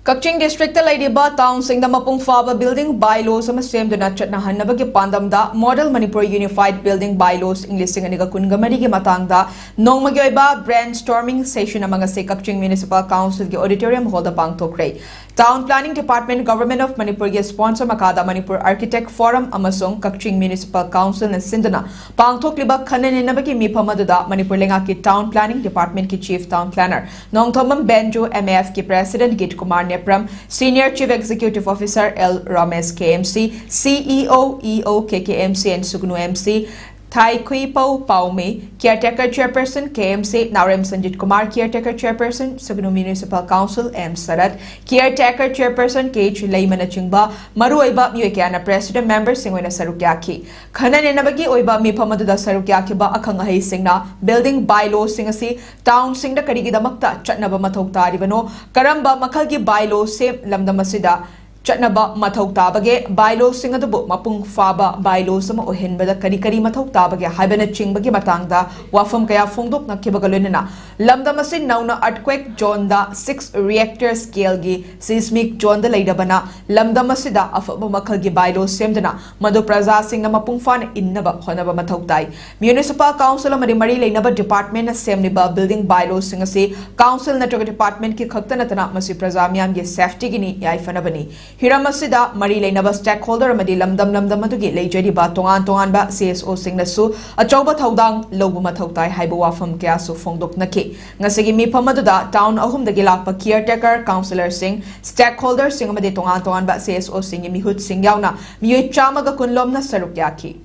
Kaching district laidiba town singda mapung faba building bylaws ama semduna chatna hannabagi pandamda model Manipur unified building bylaws English aniga kunga marigi matangda Nongmagi oiba brainstorming session amanga se Kaching municipal council gi auditorium hall da pangthokkhre town planning department government of Manipur gi sponsor makada Manipur architect forum amasung Kaching municipal council na sindana pangthokliba khaneninabagi miphamadada Manipur lenga ki town planning department ki chief town planner Nongthomam Benjo MAF ki president Git Kumar Nepram, Senior Chief Executive Officer L. Ramesh KMC, CEO EO KKMC and Sugnu MC, Thai Kui Pau Paume, Caretaker Chairperson KMC, Narem Sanjit Kumar, Caretaker Chairperson, Sugnu Municipal Council M. Sarat, Caretaker Chairperson KH Laimana Chingba, Maru oiba Muekana President Member Singwena Sarukyaki. Khanan enabagi oiba miphamadu Sarukyaki ba akhangahi singna building bylaws singasi town singda karigidamakta chatnaba mathok taribano karamba makhalgi bylaws se lamdamasida Chatnaba mathok tabage bylaws sing adubu mapung faba bylaws sama ohenbada kari mathok tabage haibana chingbagi matangda wafam kaya fongdok nakibagalunena lamdamasin nauna earthquake zone da 6 reactor scale gi seismic zone da leidabana lamdamasida afaba makhalgi bylaws semdana madu praja sing na mapung fan innaba honaba mathok tai municipal council mari mari leinaba department na semniba building bylaws sing ase council natroga department ki khaktana tana masi praja miyam gi safety gi ni yai fanabani Hiramasida Mari Lainaba stakeholder Madi Lamdam Madugi Lejariba Tongan ba CSO Singnasu Achauba Taudang Lobu Matautai Haibu Wafam Kiasu Fongdok Naki Ngasigi Mi Pamaduda Town Ahum the Gilapa Caretaker Councillor Singh Stakeholder Singamadi Tongan ba CSO Singh Mihut Singh Yauna Miyu Chamaga Kunlomna Sarukyaki